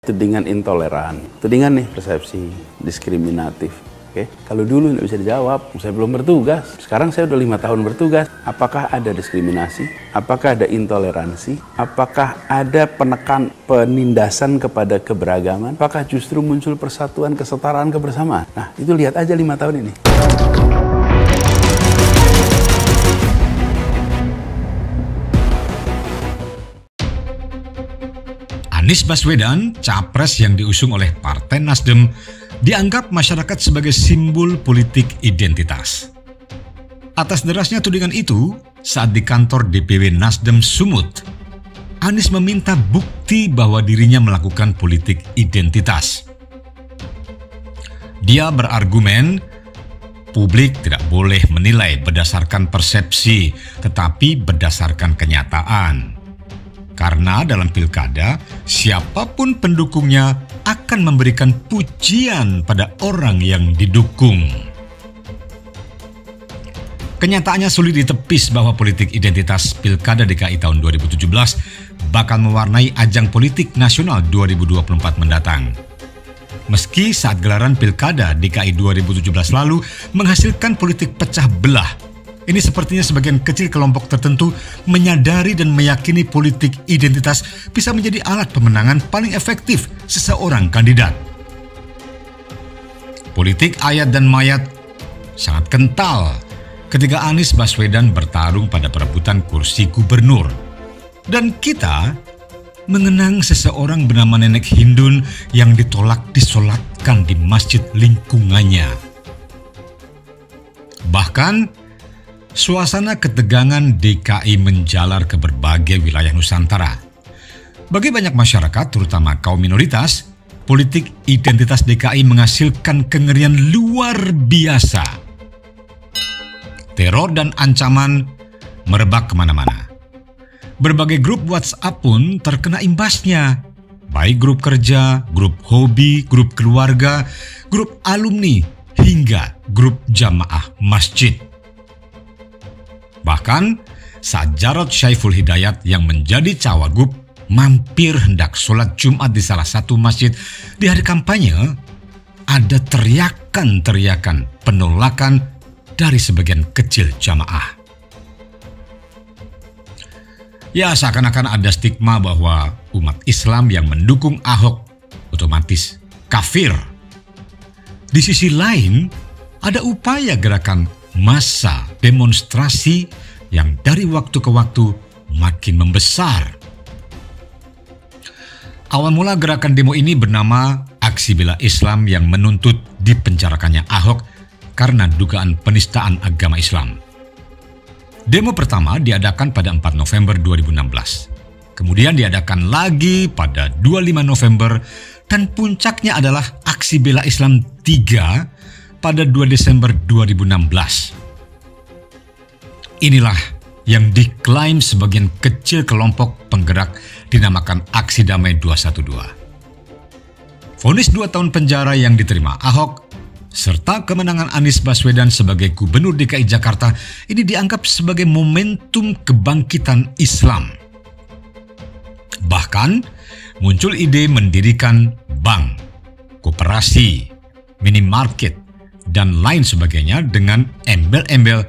tudingan intoleran, tudingan nih persepsi diskriminatif. Oke, kalau dulu nggak bisa dijawab, saya belum bertugas. Sekarang saya udah 5 tahun bertugas. Apakah ada diskriminasi? Apakah ada intoleransi? Apakah ada penindasan kepada keberagaman? Apakah justru muncul persatuan, kesetaraan, kebersamaan? Nah, itu lihat aja 5 tahun ini. Anies Baswedan, capres yang diusung oleh Partai Nasdem, dianggap masyarakat sebagai simbol politik identitas. Atas derasnya tudingan itu, saat di kantor DPW Nasdem Sumut, Anies meminta bukti bahwa dirinya melakukan politik identitas. Dia berargumen, publik tidak boleh menilai berdasarkan persepsi, tetapi berdasarkan kenyataan. Karena dalam pilkada, siapapun pendukungnya akan memberikan pujian pada orang yang didukung. Kenyataannya sulit ditepis bahwa politik identitas Pilkada DKI tahun 2017 bakal mewarnai ajang politik nasional 2024 mendatang. Meski saat gelaran Pilkada DKI 2017 lalu menghasilkan politik pecah belah, ini sepertinya sebagian kecil kelompok tertentu menyadari dan meyakini politik identitas bisa menjadi alat pemenangan paling efektif seseorang kandidat. Politik ayat dan mayat sangat kental ketika Anies Baswedan bertarung pada perebutan kursi gubernur. Dan kita mengenang seseorang bernama Nenek Hindun yang ditolak disolatkan di masjid lingkungannya. Bahkan, suasana ketegangan DKI menjalar ke berbagai wilayah Nusantara. Bagi banyak masyarakat, terutama kaum minoritas, politik identitas DKI menghasilkan kengerian luar biasa. Teror dan ancaman merebak kemana-mana. Berbagai grup WhatsApp pun terkena imbasnya, baik grup kerja, grup hobi, grup keluarga, grup alumni, hingga grup jamaah masjid. Bahkan saat Jarod Saiful Hidayat yang menjadi cawagup mampir hendak sholat Jumat di salah satu masjid di hari kampanye, ada teriakan-teriakan penolakan dari sebagian kecil jamaah. Ya, seakan-akan ada stigma bahwa umat Islam yang mendukung Ahok otomatis kafir. Di sisi lain, ada upaya gerakan massa demonstrasi yang dari waktu ke waktu makin membesar. Awal mula gerakan demo ini bernama Aksi Bela Islam yang menuntut dipenjarakannya Ahok karena dugaan penistaan agama Islam. Demo pertama diadakan pada 4 November 2016. Kemudian diadakan lagi pada 25 November dan puncaknya adalah Aksi Bela Islam 3 pada 2 Desember 2016. Inilah yang diklaim sebagian kecil kelompok penggerak dinamakan Aksi Damai 212. Vonis 2 tahun penjara yang diterima Ahok serta kemenangan Anies Baswedan sebagai Gubernur DKI Jakarta ini dianggap sebagai momentum kebangkitan Islam. Bahkan muncul ide mendirikan bank, koperasi, minimarket, dan lain sebagainya dengan embel-embel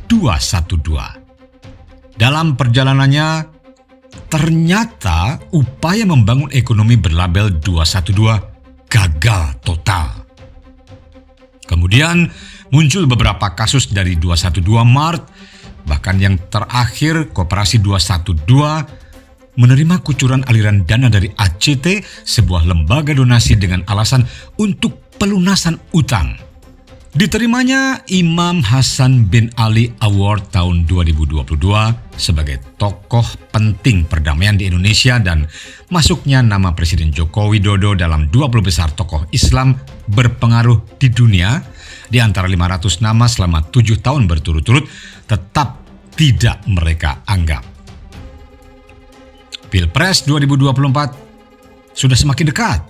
212. Dalam perjalanannya, ternyata upaya membangun ekonomi berlabel 212 gagal total. Kemudian muncul beberapa kasus dari 212 Mart, bahkan yang terakhir Koperasi 212 menerima kucuran aliran dana dari ACT, sebuah lembaga donasi dengan alasan untuk pelunasan utang. Diterimanya Imam Hasan bin Ali Award tahun 2022 sebagai tokoh penting perdamaian di Indonesia dan masuknya nama Presiden Joko Widodo dalam 20 besar tokoh Islam berpengaruh di dunia di antara 500 nama selama 7 tahun berturut-turut tetap tidak mereka anggap. Pilpres 2024 sudah semakin dekat.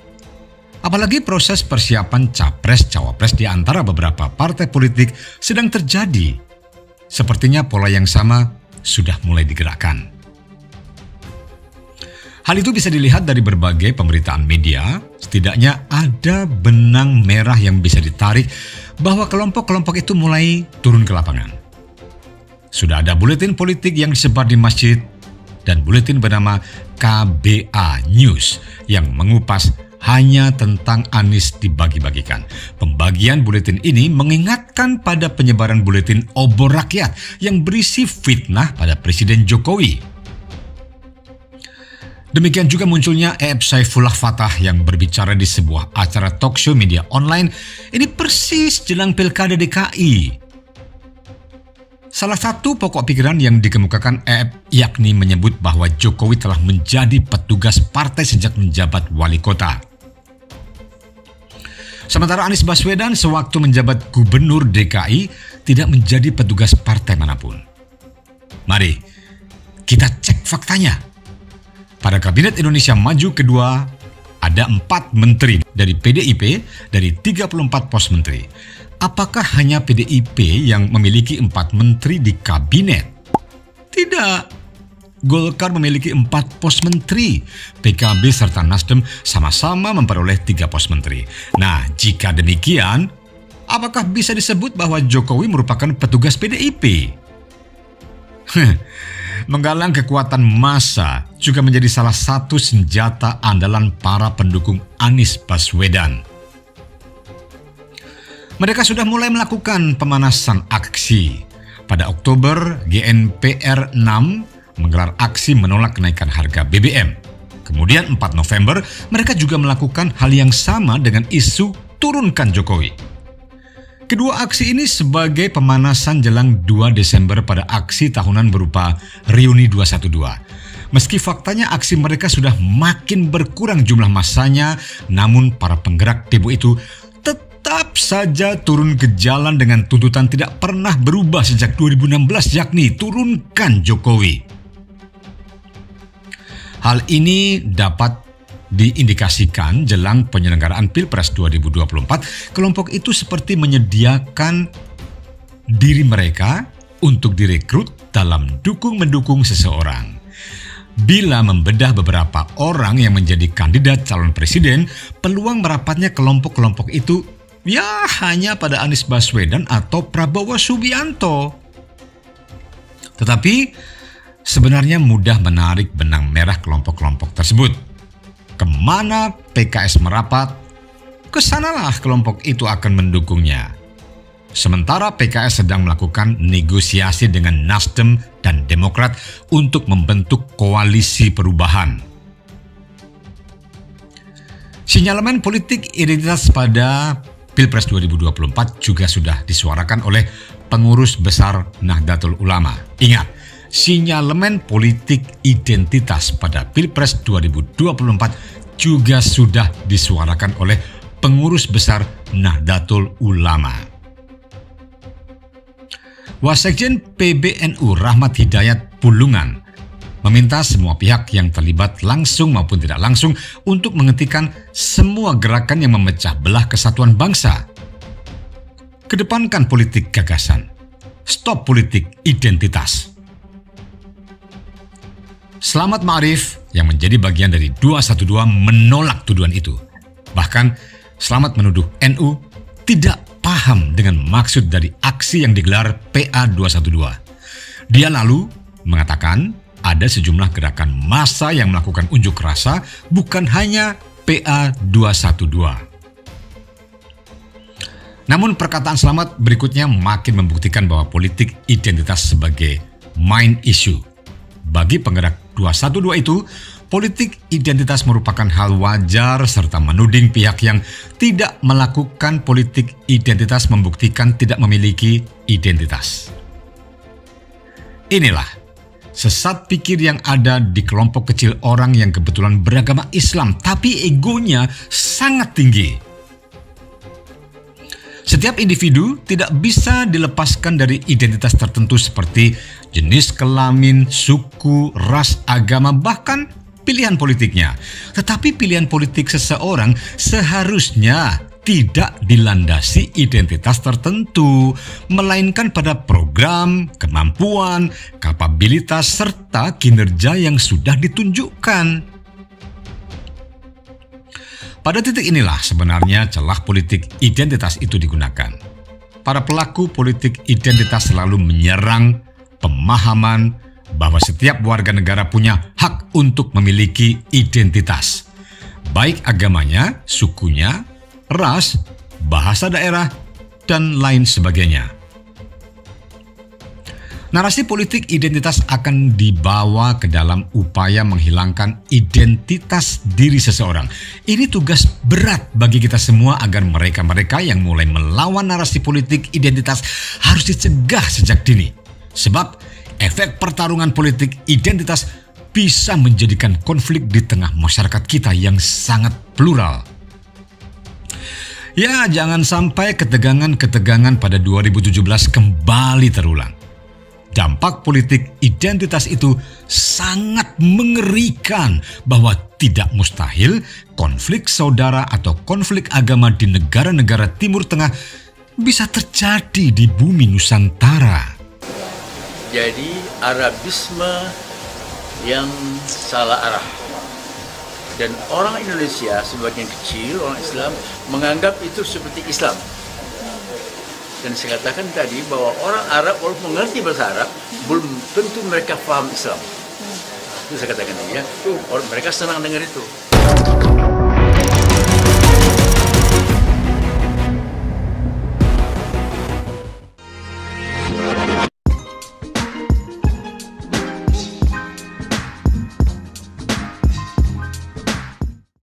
Apalagi proses persiapan capres-cawapres di antara beberapa partai politik sedang terjadi. Sepertinya pola yang sama sudah mulai digerakkan. Hal itu bisa dilihat dari berbagai pemberitaan media, setidaknya ada benang merah yang bisa ditarik bahwa kelompok-kelompok itu mulai turun ke lapangan. Sudah ada buletin politik yang disebar di masjid dan buletin bernama KBA News yang mengupas hanya tentang Anies dibagi-bagikan. Pembagian buletin ini mengingatkan pada penyebaran buletin obor rakyat yang berisi fitnah pada Presiden Jokowi. Demikian juga munculnya EF Saifullah Fatah yang berbicara di sebuah acara talkshow media online. Ini persis jelang Pilkada DKI. Salah satu pokok pikiran yang dikemukakan EF yakni menyebut bahwa Jokowi telah menjadi petugas partai sejak menjabat wali kota. Sementara Anies Baswedan sewaktu menjabat gubernur DKI tidak menjadi petugas partai manapun. Mari kita cek faktanya. Pada Kabinet Indonesia Maju kedua, ada 4 menteri dari PDIP dari 34 pos menteri. Apakah hanya PDIP yang memiliki 4 menteri di kabinet? Tidak. Golkar memiliki 4 pos menteri. PKB serta Nasdem sama-sama memperoleh 3 pos menteri. Nah, jika demikian, apakah bisa disebut bahwa Jokowi merupakan petugas PDIP? Menggalang kekuatan massa juga menjadi salah satu senjata andalan para pendukung Anies Baswedan. Mereka sudah mulai melakukan pemanasan aksi. Pada Oktober, GNPR 6 menggelar aksi menolak kenaikan harga BBM. Kemudian 4 November, mereka juga melakukan hal yang sama dengan isu turunkan Jokowi. Kedua aksi ini sebagai pemanasan jelang 2 Desember pada aksi tahunan berupa Reuni 212. Meski faktanya aksi mereka sudah makin berkurang jumlah massanya, namun para penggerak demo itu tetap saja turun ke jalan dengan tuntutan tidak pernah berubah sejak 2016, yakni turunkan Jokowi. Hal ini dapat diindikasikan jelang penyelenggaraan Pilpres 2024, kelompok itu seperti menyediakan diri mereka untuk direkrut dalam dukung-mendukung seseorang. Bila membedah beberapa orang yang menjadi kandidat calon presiden, peluang merapatnya kelompok-kelompok itu ya hanya pada Anies Baswedan atau Prabowo Subianto. Tetapi sebenarnya mudah menarik benang merah kelompok-kelompok tersebut. Kemana PKS merapat, kesanalah kelompok itu akan mendukungnya. Sementara PKS sedang melakukan negosiasi dengan Nasdem dan Demokrat untuk membentuk koalisi perubahan. Sinyalemen politik identitas pada Pilpres 2024 juga sudah disuarakan oleh pengurus besar Nahdlatul Ulama. Ingat, sinyalemen politik identitas pada Pilpres 2024 juga sudah disuarakan oleh pengurus besar Nahdlatul Ulama. Wasekjen PBNU Rahmat Hidayat Pulungan meminta semua pihak yang terlibat langsung maupun tidak langsung untuk menghentikan semua gerakan yang memecah belah kesatuan bangsa. Kedepankan politik gagasan, stop politik identitas. Selamat Ma'arif yang menjadi bagian dari 212 menolak tuduhan itu. Bahkan Selamat menuduh NU tidak paham dengan maksud dari aksi yang digelar PA 212. Dia lalu mengatakan ada sejumlah gerakan massa yang melakukan unjuk rasa, bukan hanya PA 212. Namun perkataan Selamat berikutnya makin membuktikan bahwa politik identitas sebagai main issue. Bagi penggerak 212 itu, politik identitas merupakan hal wajar serta menuding pihak yang tidak melakukan politik identitas membuktikan tidak memiliki identitas. Inilah sesat pikir yang ada di kelompok kecil orang yang kebetulan beragama Islam tapi egonya sangat tinggi. Setiap individu tidak bisa dilepaskan dari identitas tertentu seperti jenis kelamin, suku, ras, agama, bahkan pilihan politiknya. Tetapi pilihan politik seseorang seharusnya tidak dilandasi identitas tertentu, melainkan pada program, kemampuan, kapabilitas, serta kinerja yang sudah ditunjukkan. Pada titik inilah sebenarnya celah politik identitas itu digunakan. Para pelaku politik identitas selalu menyerang pemahaman bahwa setiap warga negara punya hak untuk memiliki identitas, baik agamanya, sukunya, ras, bahasa daerah, dan lain sebagainya. Narasi politik identitas akan dibawa ke dalam upaya menghilangkan identitas diri seseorang. Ini tugas berat bagi kita semua agar mereka-mereka yang mulai melawan narasi politik identitas harus dicegah sejak dini. Sebab efek pertarungan politik identitas bisa menjadikan konflik di tengah masyarakat kita yang sangat plural. Ya, jangan sampai ketegangan-ketegangan pada 2017 kembali terulang. Dampak politik identitas itu sangat mengerikan bahwa tidak mustahil konflik saudara atau konflik agama di negara-negara Timur Tengah bisa terjadi di bumi Nusantara. Jadi Arabisme yang salah arah. Dan orang Indonesia sebagian kecil, orang Islam, menganggap itu seperti Islam. Dan saya katakan tadi bahwa orang Arab walaupun mengerti bahasa Arab, belum tentu mereka paham Islam. Itu saya katakan tadi ya. Mereka senang dengar itu.